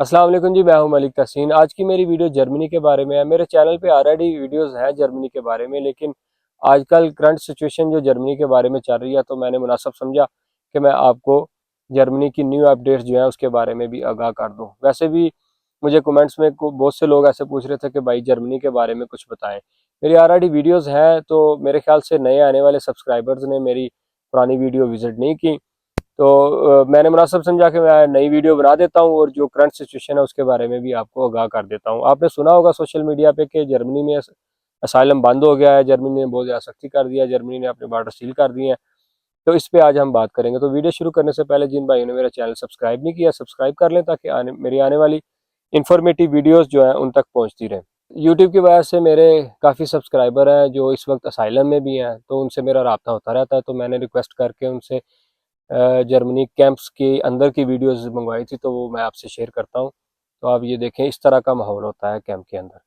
अस्सलाम वालेकुम जी, मैं हूं मलिक तहसीन। आज की मेरी वीडियो जर्मनी के बारे में है। मेरे चैनल पे ऑलरेडी वीडियोस हैं जर्मनी के बारे में, लेकिन आजकल करंट सिचुएशन जो जर्मनी के बारे में चल रही है, तो मैंने मुनासिब समझा कि मैं आपको जर्मनी की न्यू अपडेट्स जो है उसके बारे में भी आगाह कर दूं। वैसे भी मुझे कमेंट्स में बहुत से लोग ऐसे पूछ रहे थे कि भाई जर्मनी के बारे में कुछ बताएं। मेरी ऑलरेडी वीडियोज़ हैं, तो मेरे ख्याल से नए आने वाले सब्सक्राइबर्स ने मेरी पुरानी वीडियो विजिट नहीं की, तो मैंने मुनासिब समझा कि मैं नई वीडियो बना देता हूँ और जो करंट सिचुएशन है उसके बारे में भी आपको आगाह कर देता हूँ। आपने सुना होगा सोशल मीडिया पे कि जर्मनी में असाइलम बंद हो गया है, जर्मनी ने बहुत ज़्यादा सख्ती कर दिया है, जर्मनी ने अपने बॉर्डर सील कर दिए हैं। तो इस पे आज हम बात करेंगे। तो वीडियो शुरू करने से पहले जिन भाइयों ने मेरा चैनल सब्सक्राइब नहीं किया, सब्सक्राइब कर लें ताकि मेरी आने वाली इंफॉर्मेटिव वीडियोज़ जो हैं उन तक पहुँचती रहें। यूट्यूब की वजह से मेरे काफ़ी सब्सक्राइबर हैं जो इस वक्त असाइलम में भी हैं, तो उनसे मेरा रब्ता होता रहता है। तो मैंने रिक्वेस्ट करके उनसे जर्मनी कैंप्स के अंदर की वीडियोस मंगवाई थी, तो वो मैं आपसे शेयर करता हूँ। तो आप ये देखें, इस तरह का माहौल होता है कैंप के अंदर।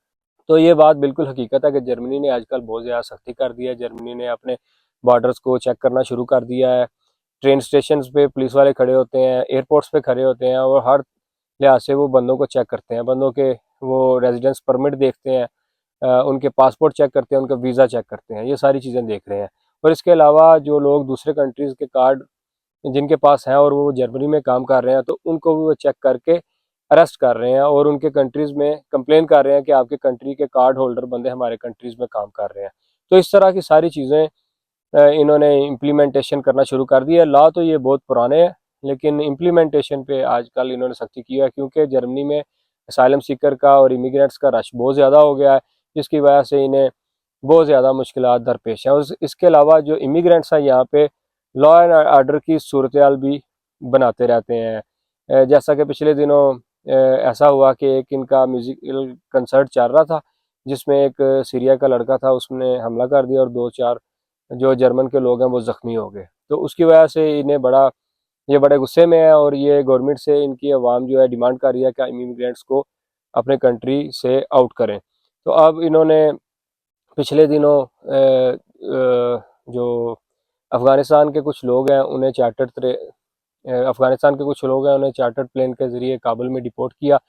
तो ये बात बिल्कुल हकीकत है कि जर्मनी ने आजकल बहुत ज़्यादा सख्ती कर दी है। जर्मनी ने अपने बॉर्डर्स को चेक करना शुरू कर दिया है। ट्रेन स्टेशन पे पुलिस वाले खड़े होते हैं, एयरपोर्ट्स पे खड़े होते हैं और हर लिहाज से वो बंदों को चेक करते हैं। बंदों के वो रेजिडेंस परमिट देखते हैं, उनके पासपोर्ट चेक करते हैं, उनका वीज़ा चेक करते हैं। ये सारी चीज़ें देख रहे हैं। और इसके अलावा जो लोग दूसरे कंट्रीज़ के कार्ड जिनके पास है और वो जर्मनी में काम कर रहे हैं, तो उनको भी वो चेक करके अरेस्ट कर रहे हैं और उनके कंट्रीज़ में कंप्लेन कर रहे हैं कि आपके कंट्री के कार्ड होल्डर बंदे हमारे कंट्रीज़ में काम कर रहे हैं। तो इस तरह की सारी चीज़ें इन्होंने इम्प्लीमेंटेशन करना शुरू कर दिया है। लॉ तो ये बहुत पुराने हैं, लेकिन इम्प्लीमेंटेशन पे आजकल इन्होंने सख्ती की है, क्योंकि जर्मनी में असाइलम सीकर का और इमिग्रेंट्स का रश बहुत ज़्यादा हो गया है, जिसकी वजह से इन्हें बहुत ज़्यादा मुश्किलात दरपेश हैं। और इसके अलावा जो इमिग्रेंट्स हैं यहाँ पे लॉ एंड आर्डर की सूरत भी बनाते रहते हैं। जैसा कि पिछले दिनों ऐसा हुआ कि एक इनका म्यूज़िकल कंसर्ट चल रहा था, जिसमें एक सीरिया का लड़का था, उसने हमला कर दिया और दो चार जो जर्मन के लोग हैं वो ज़ख्मी हो गए। तो उसकी वजह से इन्हें ये बड़े गुस्से में है और ये गवर्नमेंट से इनकी आवाम जो है डिमांड कर रही है कि इमिग्रेंट्स को अपने कंट्री से आउट करें। तो अब इन्होंने पिछले दिनों जो अफ़गानिस्तान के कुछ लोग हैं उन्हें अफ़गानिस्तान के कुछ लोग हैं उन्हें चार्टर्ड प्लेन के ज़रिए काबुल में डिपोर्ट किया।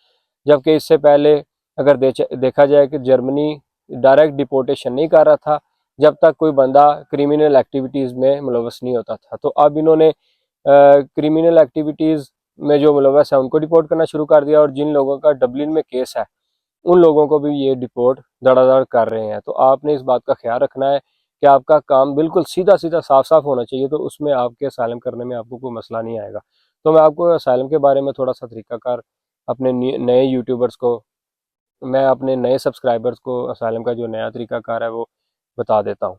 जबकि इससे पहले अगर देखा जाए कि जर्मनी डायरेक्ट डिपोर्टेशन नहीं कर रहा था जब तक कोई बंदा क्रिमिनल एक्टिविटीज़ में मुलवस नहीं होता था। तो अब इन्होंने क्रिमिनल एक्टिविटीज़ में जो मुलवस है उनको डिपोर्ट करना शुरू कर दिया, और जिन लोगों का डबलिन में केस है उन लोगों को भी ये डिपोर्ट धड़ाधड़ कर रहे हैं। तो आपने इस बात का ख्याल रखना है कि आपका काम बिल्कुल सीधा सीधा साफ साफ होना चाहिए, तो उसमें आपके असाइलम करने में आपको कोई मसला नहीं आएगा। तो मैं आपको असाइलम के बारे में थोड़ा सा तरीकाकार अपने नए यूट्यूबर्स को, मैं अपने नए सब्सक्राइबर्स को असाइलम का जो नया तरीकाकार है वो बता देता हूँ।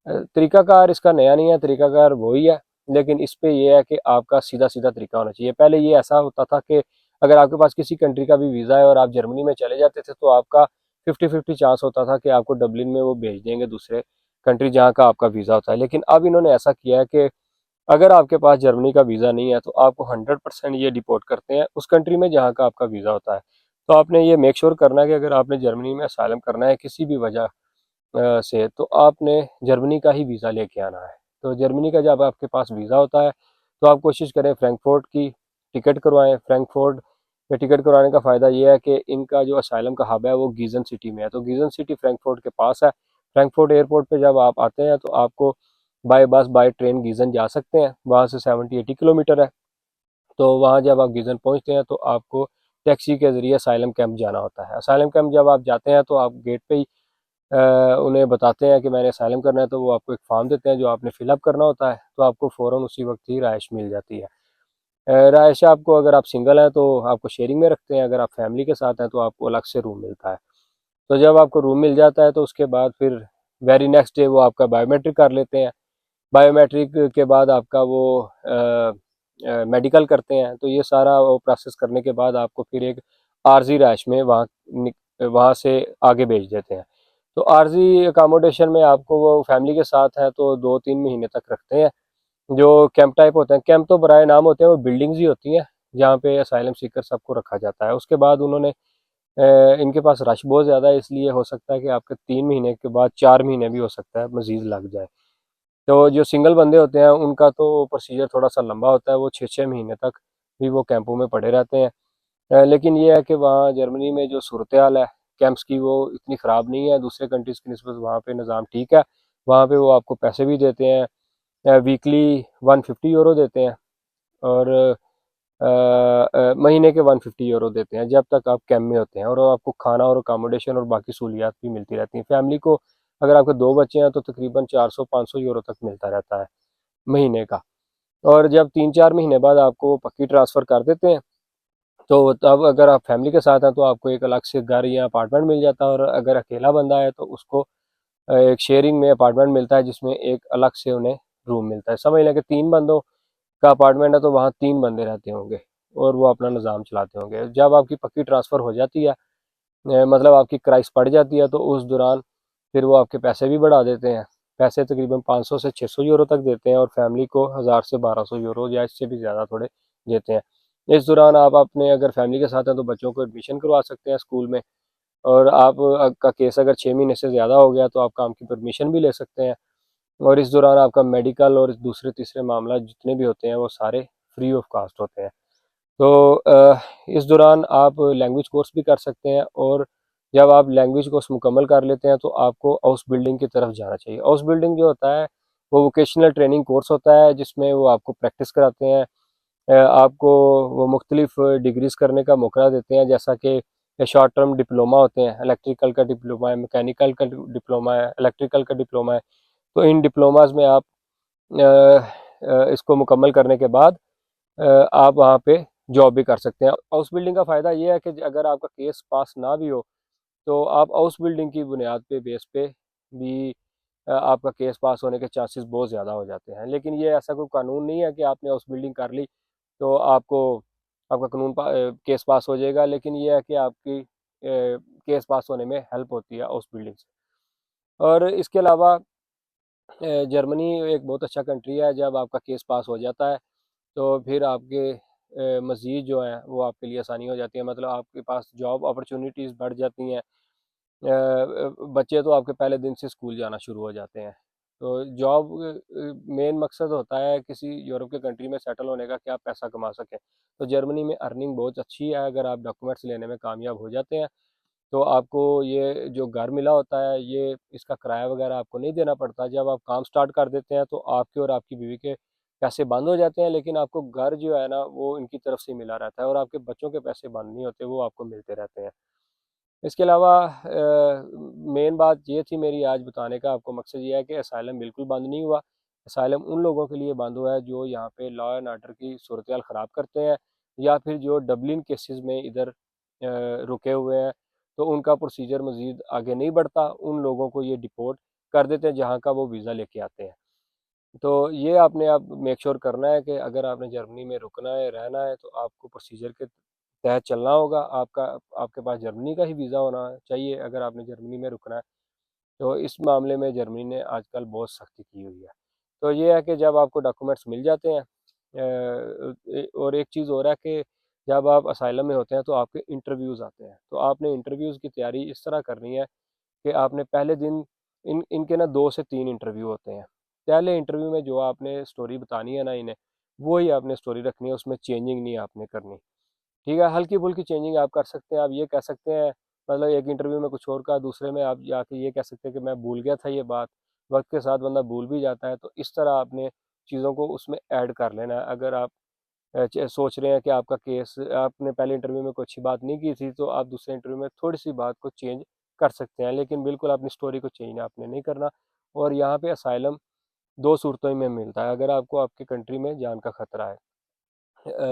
तरीकाकार इसका नया नहीं है, तरीकाकार वही है, लेकिन इस पे ये है कि आपका सीधा सीधा तरीका होना चाहिए। पहले ये ऐसा होता था कि अगर आपके पास किसी कंट्री का भी वीज़ा है और आप जर्मनी में चले जाते थे, तो आपका 50-50 चांस होता था कि आपको डबलिन में वो भेज देंगे दूसरे कंट्री जहाँ का आपका वीज़ा होता है। लेकिन अब इन्होंने ऐसा किया है कि अगर आपके पास जर्मनी का वीज़ा नहीं है, तो आपको 100% ये डिपोर्ट करते हैं उस कंट्री में जहाँ का आपका वीज़ा होता है। तो आपने ये मेक श्योर करना है कि अगर आपने जर्मनी में असाइलम करना है किसी भी वजह से, तो आपने जर्मनी का ही वीज़ा लेके आना है। तो जर्मनी का जब आपके पास वीज़ा होता है, तो आप कोशिश करें फ्रैंकफर्ट की टिकट करवाएं। फ्रैंकफर्ट में टिकट करवाने का फ़ायदा ये है कि इनका जो असाइलम का हब है वो गीज़न सिटी में है, तो गीज़न सिटी फ्रैंकफर्ट के पास है। फ्रैंकफर्ट एयरपोर्ट पे जब आप आते हैं, तो आपको बाय बस बाय ट्रेन गीज़न जा सकते हैं, वहाँ से 70-80 किलोमीटर है। तो वहाँ जब आप गीज़न पहुँचते हैं, तो आपको टैक्सी के ज़रिए असाइलम कैंप जाना होता है। असाइलम कैंप जब आप जाते हैं, तो आप गेट पे ही उन्हें बताते हैं कि मैंने असाइलम करना है, तो वो आपको एक फॉर्म देते हैं जो आपने फिलअप करना होता है, तो आपको फ़ौरन उसी वक्त ही रहायश मिल जाती है। रहायश आपको, अगर आप सिंगल हैं तो आपको शेयरिंग में रखते हैं, अगर आप फैमिली के साथ हैं तो आपको अलग से रूम मिलता है। तो जब आपको रूम मिल जाता है, तो उसके बाद फिर वेरी नेक्स्ट डे वो आपका बायोमेट्रिक कर लेते हैं। बायोमेट्रिक के बाद आपका वो मेडिकल करते हैं। तो ये सारा वो प्रोसेस करने के बाद आपको फिर एक आर्जी रहायश में वहाँ से आगे भेज देते हैं। तो आर्जी अकामोडेशन में आपको वो फैमिली के साथ है तो 2-3 महीने तक रखते हैं। जो कैंप टाइप होते हैं, कैंप तो बराए नाम होते हैं, वो बिल्डिंग्स ही होती हैं जहाँ पे असाइलम सीकर सबको रखा जाता है। उसके बाद उन्होंने इनके पास रश बहुत ज़्यादा है, इसलिए हो सकता है कि आपके 3 महीने के बाद 4 महीने भी हो सकता है मजीद लग जाए। तो जो सिंगल बंदे होते हैं उनका तो प्रोसीजर थोड़ा सा लंबा होता है, वो 6-6 महीने तक भी वो कैंपों में पड़े रहते हैं। लेकिन ये है कि वहाँ जर्मनी में जो सूरत हाल है कैंप्स की वो इतनी ख़राब नहीं है दूसरे कंट्रीज़ की निस्बत। वहाँ पे निज़ाम ठीक है, वहाँ पे वो आपको पैसे भी देते हैं, वीकली 150 यूरो देते हैं, और महीने के 150 यूरो देते हैं जब तक आप कैंप में होते हैं, और आपको खाना और अकोमोडेशन और बाकी सहूलियात भी मिलती रहती हैं। फैमिली को अगर आपके 2 बच्चे हैं तो तकरीबन 400-500 यूरो तक मिलता रहता है महीने का। और जब 3-4 महीने बाद आपको पक्की ट्रांसफ़र कर देते हैं, तो तब अगर आप फैमिली के साथ हैं तो आपको एक अलग से घर या अपार्टमेंट मिल जाता है, और अगर अकेला बंदा है तो उसको एक शेयरिंग में अपार्टमेंट मिलता है जिसमें एक अलग से उन्हें रूम मिलता है। समझ लें कि 3 बंदों का अपार्टमेंट है तो वहाँ 3 बंदे रहते होंगे और वो अपना निज़ाम चलाते होंगे। जब आपकी पक्की ट्रांसफ़र हो जाती है, मतलब आपकी क्राइस पड़ जाती है, तो उस दौरान फिर वो आपके पैसे भी बढ़ा देते हैं। पैसे तकरीबन 500 से 600 यूरो तक देते हैं, और फैमिली को 1000 से 1200 यूरो या इससे भी ज़्यादा थोड़े देते हैं। इस दौरान आप अपने अगर फैमिली के साथ हैं तो बच्चों को एडमिशन करवा सकते हैं स्कूल में, और आप का केस अगर 6 महीने से ज़्यादा हो गया तो आप काम की परमिशन भी ले सकते हैं। और इस दौरान आपका मेडिकल और दूसरे तीसरे मामला जितने भी होते हैं वो सारे फ्री ऑफ कास्ट होते हैं। तो इस दौरान आप लैंग्वेज कोर्स भी कर सकते हैं, और जब आप लैंग्वेज कोर्स मुकम्मल कर लेते हैं तो आपको हाउस बिल्डिंग की तरफ जाना चाहिए। हाउस बिल्डिंग जो होता है वो वोकेशनल ट्रेनिंग कोर्स होता है जिसमें वो आपको प्रैक्टिस कराते हैं, आपको वो मुख्तलिफ डिग्रीज करने का मौका देते हैं, जैसा कि शॉर्ट टर्म डिप्लोमा होते हैं, इलेक्ट्रिकल का डिप्लोमा है, मैकेनिकल का डिप्लोमा है, इलेक्ट्रिकल का डिप्लोमा है। तो इन डिप्लोमाज में आप इसको मुकम्मल करने के बाद आप वहाँ पे जॉब भी कर सकते हैं। हाउस बिल्डिंग का फ़ायदा ये है कि अगर आपका केस पास ना भी हो तो आप हाउस बिल्डिंग की बुनियाद पे बेस पे भी आपका केस पास होने के चांसेस बहुत ज़्यादा हो जाते हैं। लेकिन ये ऐसा कोई कानून नहीं है कि आपने हाउस बिल्डिंग कर ली तो आपको आपका केस पास हो जाएगा। लेकिन ये है कि आपकी केस पास होने में हेल्प होती है हाउस बिल्डिंग से। और इसके अलावा जर्मनी एक बहुत अच्छा कंट्री है। जब आपका केस पास हो जाता है तो फिर आपके मज़ीद जो है वो आपके लिए आसानी हो जाती है, मतलब आपके पास जॉब अपॉर्चुनिटीज़ बढ़ जाती हैं। बच्चे तो आपके पहले दिन से स्कूल जाना शुरू हो जाते हैं। तो जॉब मेन मकसद होता है किसी यूरोप के कंट्री में सेटल होने का कि आप पैसा कमा सकें। तो जर्मनी में अर्निंग बहुत अच्छी है। अगर आप डॉक्यूमेंट्स लेने में कामयाब हो जाते हैं तो आपको ये जो घर मिला होता है ये इसका किराया वगैरह आपको नहीं देना पड़ता। जब आप काम स्टार्ट कर देते हैं तो आपके और आपकी बीवी के पैसे बंद हो जाते हैं, लेकिन आपको घर जो है ना वो इनकी तरफ से मिला रहता है, और आपके बच्चों के पैसे बंद नहीं होते, वो आपको मिलते रहते हैं। इसके अलावा मेन बात ये थी मेरी आज बताने का आपको मकसद ये है कि असाइलम बिल्कुल बंद नहीं हुआ। असाइलम उन लोगों के लिए बंद हुआ है जो यहाँ पे लॉ एंड ऑर्डर की सूरत हाल ख़राब करते हैं, या फिर जो डबलिन केसेस में इधर रुके हुए हैं, तो उनका प्रोसीजर मज़ीद आगे नहीं बढ़ता। उन लोगों को ये डिपोर्ट कर देते हैं जहाँ का वो वीज़ा लेके आते हैं। तो ये आपने अब मेक श्योर करना है कि अगर आपने जर्मनी में रुकना है, रहना है, तो आपको प्रोसीजर के तहत चलना होगा। आपके पास जर्मनी का ही वीज़ा होना चाहिए अगर आपने जर्मनी में रुकना है। तो इस मामले में जर्मनी ने आजकल बहुत सख्ती की हुई है। तो ये है कि जब आपको डॉक्यूमेंट्स मिल जाते हैं, और एक चीज़ और है कि जब आप असाइलम में होते हैं तो आपके इंटरव्यूज़ आते हैं। तो आपने इंटरव्यूज़ की तैयारी इस तरह करनी है कि आपने पहले दिन इनके ना 2 से 3 इंटरव्यू होते हैं। पहले इंटरव्यू में जो आपने स्टोरी बतानी है ना इन्हें, वो ही आपने स्टोरी रखनी है, उसमें चेंजिंग नहीं आपने करनी। ठीक है, हल्की-फुल्की चेंजिंग आप कर सकते हैं। आप ये कह सकते हैं, मतलब एक इंटरव्यू में कुछ और कहा, दूसरे में आप जाके ये कह सकते हैं कि मैं भूल गया था ये बात। वक़्त के साथ बंदा भूल भी जाता है, तो इस तरह आपने चीज़ों को उसमें ऐड कर लेना है। अगर आप सोच रहे हैं कि आपका केस आपने पहले इंटरव्यू में कोई अच्छी बात नहीं की थी, तो आप दूसरे इंटरव्यू में थोड़ी-सी बात को चेंज कर सकते हैं, लेकिन बिल्कुल अपनी स्टोरी को चेंज आपने नहीं करना। और यहाँ पे असाइलम 2 सूरतों में मिलता है। अगर आपको आपकी कंट्री में जान का खतरा है,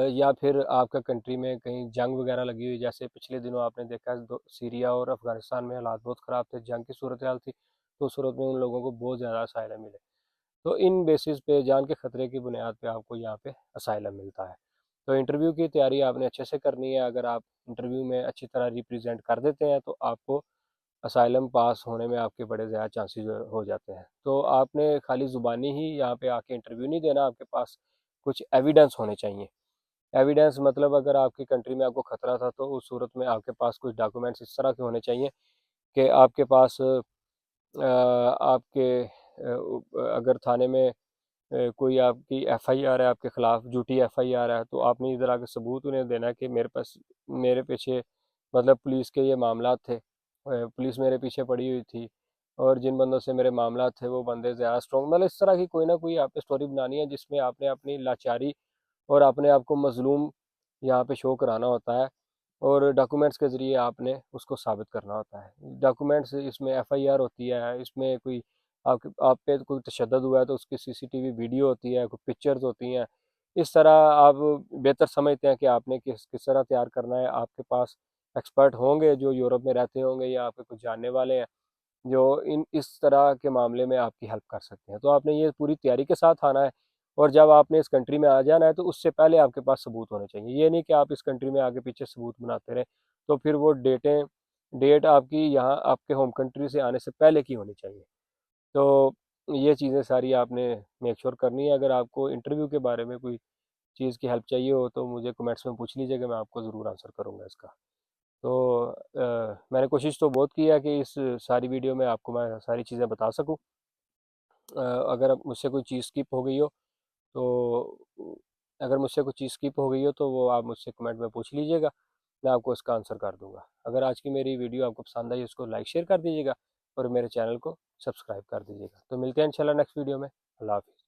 या फिर आपका कंट्री में कहीं जंग वगैरह लगी हुई, जैसे पिछले दिनों आपने देखा सीरिया और अफगानिस्तान में हालात बहुत ख़राब थे, जंग की सूरत हाल थी, तो उस सूरत में उन लोगों को बहुत ज़्यादा असाइलम मिले। तो इन बेसिस पे जान के खतरे की बुनियाद पे आपको यहाँ पे असाइलम मिलता है। तो इंटरव्यू की तैयारी आपने अच्छे से करनी है। अगर आप इंटरव्यू में अच्छी तरह रिप्रेजेंट कर देते हैं तो आपको असाइलम पास होने में आपके बड़े ज़्यादा चांसेस हो जाते हैं। तो आपने खाली ज़ुबानी ही यहाँ पे आके इंटरव्यू नहीं देना, आपके पास कुछ एविडेंस होने चाहिए। एविडेंस मतलब अगर आपकी कंट्री में आपको खतरा था तो उस सूरत में आपके पास कुछ डॉक्यूमेंट्स इस तरह के होने चाहिए कि आपके पास आपके अगर थाने में कोई आपकी एफआईआर है आपके खिलाफ, झूठी एफआईआर है, तो आपने इधर आके सबूत उन्हें देना है कि मेरे पास, मेरे पीछे मतलब पुलिस के ये मामला थे, पुलिस मेरे पीछे पड़ी हुई थी, और जिन बंदों से मेरे मामला थे वो बंदे ज़्यादा स्ट्रॉन्ग, मतलब इस तरह की कोई ना कोई आपने स्टोरी बनानी है जिसमें आपने अपनी लाचारी और अपने आप को मजलूम यहाँ पे शो कराना होता है, और डॉक्यूमेंट्स के ज़रिए आपने उसको साबित करना होता है। डॉक्यूमेंट्स इसमें एफआईआर होती है, इसमें कोई आपके आप पे कोई तशद्दुद हुआ है तो उसकी सीसीटीवी वीडियो होती है, कोई पिक्चर्स होती हैं। इस तरह आप बेहतर समझते हैं कि आपने किस किस तरह तैयार करना है। आपके पास एक्सपर्ट होंगे जो यूरोप में रहते होंगे, या आपके कुछ जानने वाले हैं जो इन इस तरह के मामले में आपकी हेल्प कर सकते हैं। तो आपने ये पूरी तैयारी के साथ आना है, और जब आपने इस कंट्री में आ जाना है तो उससे पहले आपके पास सबूत होने चाहिए। ये नहीं कि आप इस कंट्री में आगे पीछे सबूत बनाते रहें, तो फिर वो डेट आपकी यहाँ आपके होम कंट्री से आने से पहले की होनी चाहिए। तो ये चीज़ें सारी आपने मेक श्योर करनी है। अगर आपको इंटरव्यू के बारे में कोई चीज़ की हेल्प चाहिए हो तो मुझे कमेंट्स में पूछ लीजिएगा, मैं आपको ज़रूर आंसर करूँगा इसका। तो मैंने कोशिश तो बहुत की है कि इस सारी वीडियो में आपको मैं सारी चीज़ें बता सकूँ। अगर अब मुझसे कोई चीज़ स्किप हो गई हो तो, अगर मुझसे कोई चीज़ स्किप हो गई हो तो वो आप मुझसे कमेंट में पूछ लीजिएगा, मैं आपको उसका आंसर कर दूंगा। अगर आज की मेरी वीडियो आपको पसंद आई उसको लाइक शेयर कर दीजिएगा, और मेरे चैनल को सब्सक्राइब कर दीजिएगा। तो मिलते हैं इंशाल्लाह नेक्स्ट वीडियो में। अल्लाह हाफिज़।